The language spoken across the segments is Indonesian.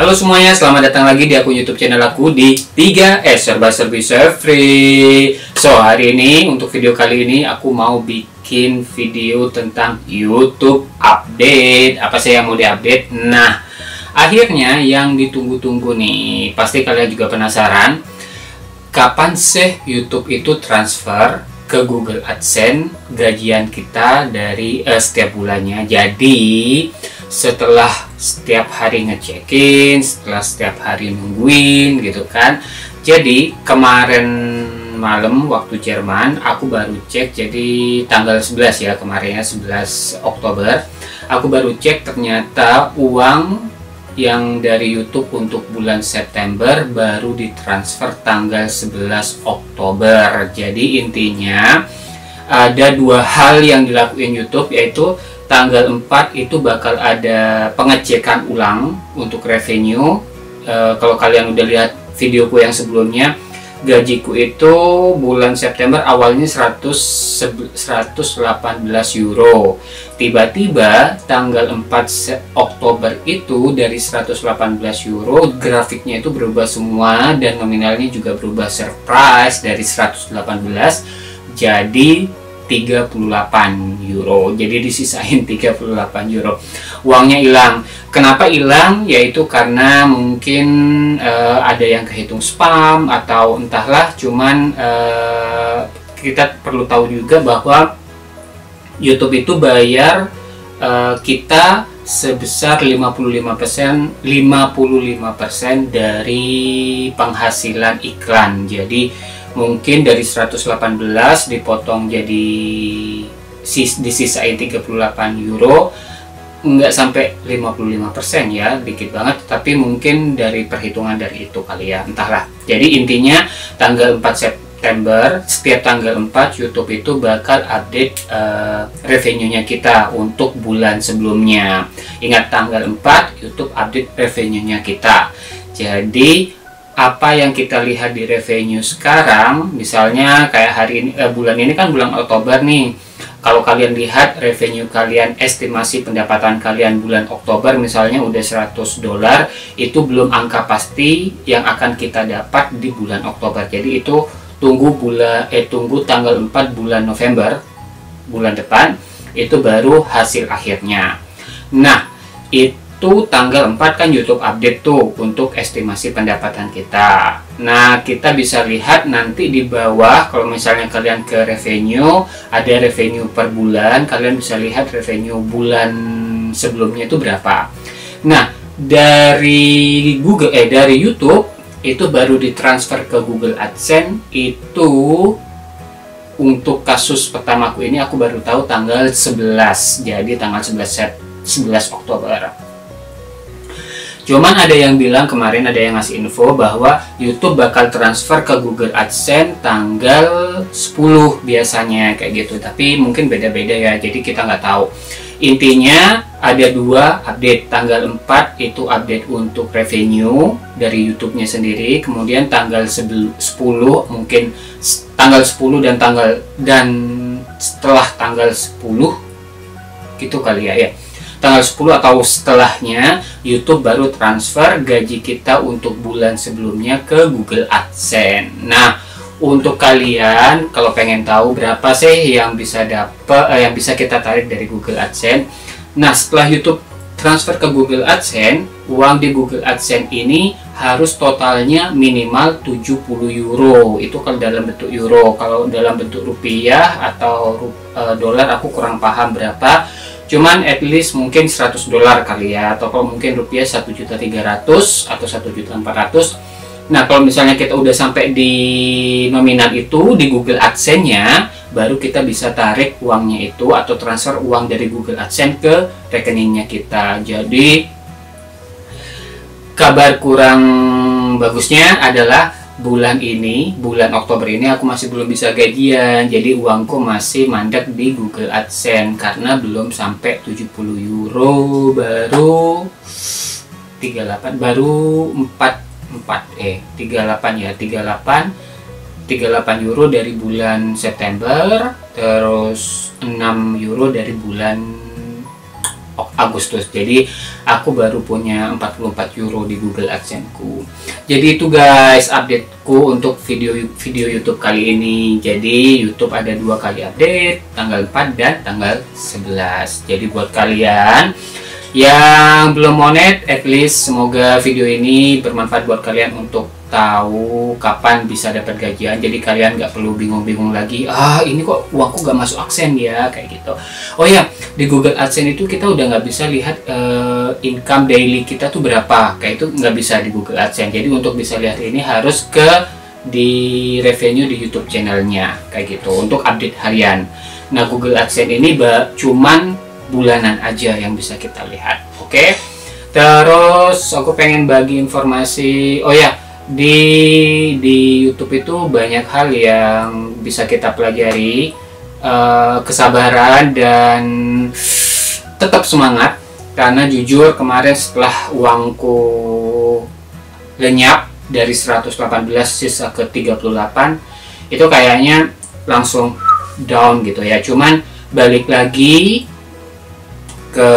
Halo semuanya, selamat datang lagi di akun YouTube channel aku di 3S Serba Serbi Free. So, hari ini untuk video kali ini aku mau bikin video tentang YouTube update. Apa sih yang mau diupdate? Nah, akhirnya yang ditunggu-tunggu nih. Pasti kalian juga penasaran, kapan sih YouTube itu transfer ke Google AdSense gajian kita dari setiap bulannya. Jadi setelah setiap hari ngecekin, setelah setiap hari nungguin gitu kan. Jadi kemarin malam waktu Jerman aku baru cek, jadi tanggal 11 ya, kemarinnya 11 Oktober aku baru cek, ternyata uang yang dari YouTube untuk bulan September baru ditransfer tanggal 11 Oktober. Jadi intinya ada dua hal yang dilakuin YouTube, yaitu tanggal 4 itu bakal ada pengecekan ulang untuk revenue. Kalau kalian udah lihat videoku yang sebelumnya, gajiku itu bulan September awalnya 118 euro. Tiba-tiba tanggal 4 Oktober itu dari 118 euro grafiknya itu berubah semua dan nominalnya juga berubah, surprise, dari 118 jadi 38 euro. Jadi disisain 38 euro. Uangnya hilang. Kenapa hilang? Yaitu karena mungkin ada yang kehitung spam atau entahlah. Cuman kita perlu tahu juga bahwa YouTube itu bayar kita sebesar 55% dari penghasilan iklan. Jadi mungkin dari 118 dipotong jadi disisain 38 euro, nggak sampai 55% ya, dikit banget, tapi mungkin dari perhitungan dari itu kali ya, entahlah. Jadi intinya tanggal 4 September, setiap tanggal 4 YouTube itu bakal update revenue-nya kita untuk bulan sebelumnya. Ingat, tanggal 4 YouTube update revenue-nya kita. Jadi apa yang kita lihat di revenue sekarang, misalnya kayak hari ini, bulan ini kan bulan Oktober nih. Kalau kalian lihat revenue kalian, estimasi pendapatan kalian bulan Oktober misalnya udah $100, itu belum angka pasti yang akan kita dapat di bulan Oktober. Jadi itu tunggu tanggal 4 bulan November, bulan depan, itu baru hasil akhirnya. Nah, itu tanggal 4 kan YouTube update tuh untuk estimasi pendapatan kita. Nah, kita bisa lihat nanti di bawah, kalau misalnya kalian ke revenue, ada revenue per bulan, kalian bisa lihat revenue bulan sebelumnya itu berapa. Nah, dari dari YouTube itu baru ditransfer ke Google AdSense. Itu untuk kasus pertamaku ini aku baru tahu tanggal 11. Jadi tanggal 11 Oktober. Cuman ada yang bilang kemarin, ada yang ngasih info bahwa YouTube bakal transfer ke Google AdSense tanggal 10 biasanya kayak gitu. Tapi mungkin beda-beda ya, jadi kita nggak tahu. Intinya ada dua update. Tanggal 4 itu update untuk revenue dari YouTube-nya sendiri. Kemudian tanggal 10 mungkin tanggal 10 dan setelah tanggal 10 gitu kali ya. Tanggal 10 atau setelahnya YouTube baru transfer gaji kita untuk bulan sebelumnya ke Google AdSense. Nah, untuk kalian kalau pengen tahu berapa sih yang bisa kita tarik dari Google AdSense. Nah, setelah YouTube transfer ke Google AdSense, uang di Google AdSense ini harus totalnya minimal 70 euro. Itu kalau dalam bentuk euro. Kalau dalam bentuk rupiah atau dolar aku kurang paham berapa. Cuman at least mungkin $100 kali ya, atau kalau mungkin rupiah 1.300.000 atau 1.400.000. Nah, kalau misalnya kita udah sampai di nominal itu di Google AdSense-nya, baru kita bisa tarik uangnya itu atau transfer uang dari Google AdSense ke rekeningnya kita. Jadi kabar kurang bagusnya adalah bulan Oktober ini aku masih belum bisa gajian. Jadi uangku masih mandek di Google AdSense karena belum sampai 70 euro, baru 38 euro dari bulan September, terus 6 euro dari bulan Oktober. Agustus. Jadi aku baru punya 44 euro di Google AdSense ku. Jadi itu guys updateku untuk video YouTube kali ini. Jadi YouTube ada 2 kali update, tanggal 4 dan tanggal 11. Jadi buat kalian yang belum monet, at least semoga video ini bermanfaat buat kalian untuk tahu kapan bisa dapat gajian. Jadi kalian nggak perlu bingung-bingung lagi, ini kok uangku nggak masuk AdSense ya, kayak gitu. Oh ya, di Google AdSense itu kita udah nggak bisa lihat income daily kita tuh berapa, kayak itu nggak bisa di Google AdSense. Jadi untuk bisa lihat ini harus di revenue di YouTube channelnya, kayak gitu, untuk update harian. Nah, Google AdSense ini cuman bulanan aja yang bisa kita lihat. Oke. Terus aku pengen bagi informasi, oh ya, di YouTube itu banyak hal yang bisa kita pelajari, kesabaran dan tetap semangat. Karena jujur kemarin setelah uangku lenyap dari 118 sisa ke 38, itu kayaknya langsung down gitu ya. Cuman balik lagi ke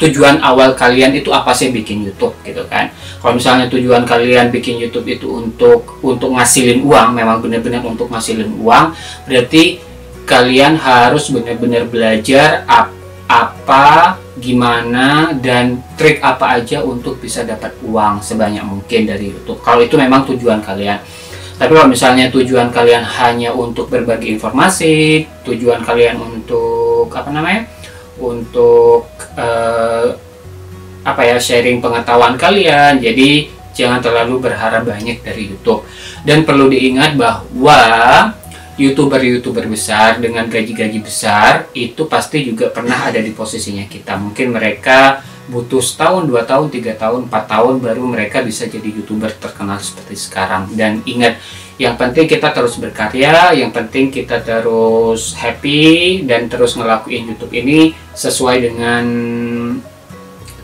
tujuan awal kalian itu apa sih bikin YouTube gitu kan. Kalau misalnya tujuan kalian bikin YouTube itu untuk ngasilin uang, memang benar-benar untuk ngasilin uang, berarti kalian harus benar-benar belajar apa, gimana, dan trik apa aja untuk bisa dapat uang sebanyak mungkin dari YouTube. Kalau itu memang tujuan kalian. Tapi kalau misalnya tujuan kalian hanya untuk berbagi informasi, tujuan kalian untuk untuk sharing pengetahuan kalian, jadi jangan terlalu berharap banyak dari YouTube. Dan perlu diingat bahwa YouTuber besar dengan gaji-gaji besar itu pasti juga pernah ada di posisinya kita. Mungkin mereka butuh setahun, 2 tahun, 3 tahun, 4 tahun baru mereka bisa jadi YouTuber terkenal seperti sekarang. Dan ingat, yang penting kita terus berkarya, yang penting kita terus happy dan terus ngelakuin YouTube ini sesuai dengan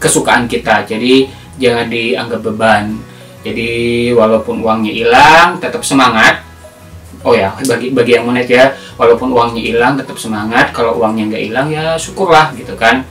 kesukaan kita. Jadi jangan dianggap beban. Jadi walaupun uangnya hilang, tetap semangat. Oh ya, bagi yang monet ya, walaupun uangnya hilang tetap semangat. Kalau uangnya nggak hilang ya syukurlah gitu kan.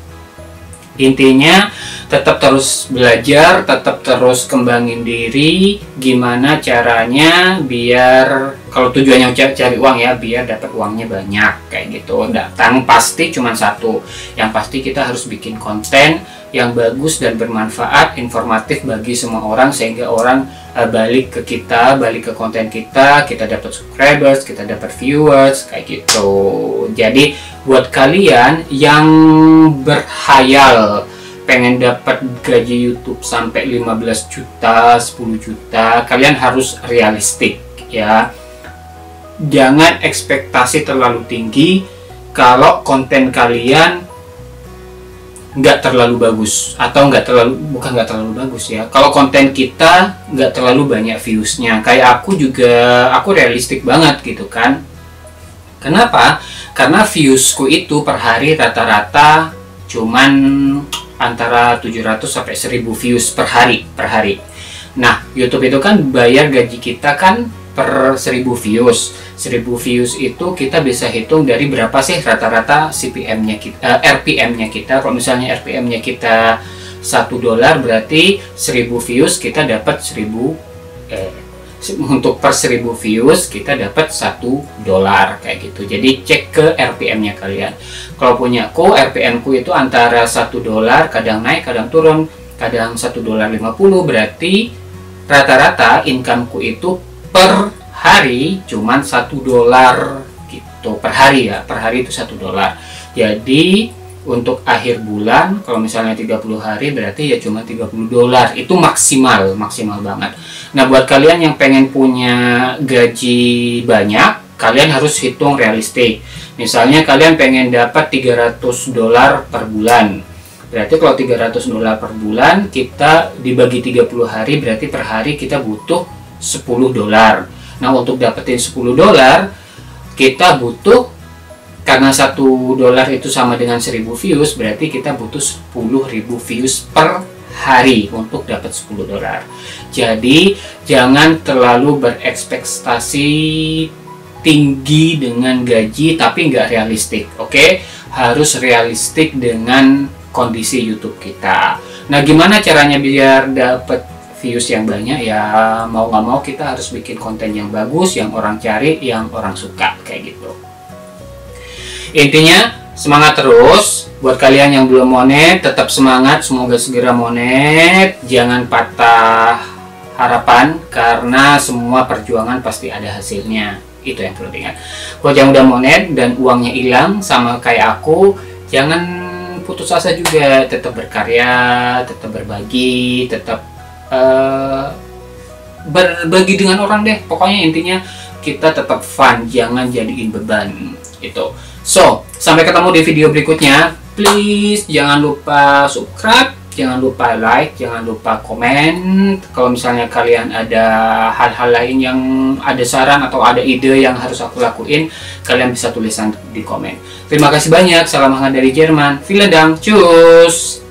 Intinya tetap terus belajar, tetap terus kembangin diri. Gimana caranya biar, kalau tujuannya cari uang ya, biar dapat uangnya banyak kayak gitu. Datang pasti cuma satu, yang pasti kita harus bikin konten yang bagus dan bermanfaat, informatif bagi semua orang, sehingga orang balik ke kita, balik ke konten kita dapat subscribers, kita dapat viewers kayak gitu. Jadi buat kalian yang berhayal pengen dapat gaji YouTube sampai 15 juta, 10 juta, kalian harus realistik ya. Jangan ekspektasi terlalu tinggi kalau konten kalian nggak terlalu bagus, atau bukan nggak terlalu bagus ya, kalau konten kita nggak terlalu banyak viewsnya. Kayak aku juga, aku realistik banget gitu kan. Kenapa? Karena viewsku itu per hari rata-rata cuman antara 700 sampai 1000 views per hari. Nah, YouTube itu kan bayar gaji kita kan per 1000 views. 1000 views itu kita bisa hitung dari berapa sih rata-rata CPM-nya kita, RPM-nya kita. Kalau misalnya RPM-nya kita $1, berarti 1000 views kita dapat untuk per 1000 views kita dapat $1 kayak gitu. Jadi cek ke RPM-nya kalian. Kalau punya aku, RPM-ku itu antara $1, kadang naik, kadang turun, kadang $1.50, berarti rata-rata income-ku itu per hari cuman $1 gitu per hari ya. Per hari itu $1. Jadi untuk akhir bulan kalau misalnya 30 hari berarti ya cuma $30. Itu maksimal banget. Nah, buat kalian yang pengen punya gaji banyak, kalian harus hitung realistik. Misalnya kalian pengen dapat $300 per bulan. Berarti kalau $300 per bulan kita dibagi 30 hari, berarti per hari kita butuh $10. Nah, untuk dapetin $10 kita butuh, karena $1 itu sama dengan 1000 views, berarti kita butuh 10.000 views per hari untuk dapat $10. Jadi jangan terlalu berekspektasi tinggi dengan gaji tapi nggak realistik. Oke, harus realistik dengan kondisi YouTube kita. Nah, gimana caranya biar dapat views yang banyak? Ya mau nggak mau kita harus bikin konten yang bagus, yang orang cari, yang orang suka, kayak gitu. Intinya semangat terus. Buat kalian yang belum monet, tetap semangat, semoga segera monet. Jangan patah harapan, karena semua perjuangan pasti ada hasilnya. Itu yang perlu diingat. Buat yang udah monet dan uangnya hilang sama kayak aku, jangan putus asa juga. Tetap berkarya, tetap berbagi, tetap berbagi dengan orang deh. Pokoknya intinya kita tetap fun, jangan jadiin beban. Itu. So, sampai ketemu di video berikutnya. Please jangan lupa subscribe, jangan lupa like, jangan lupa komen. Kalau misalnya kalian ada hal-hal lain yang ada saran atau ada ide yang harus aku lakuin, kalian bisa tulisan di komen. Terima kasih banyak. Salam hangat dari Jerman. Vielen Dank. Tschüss.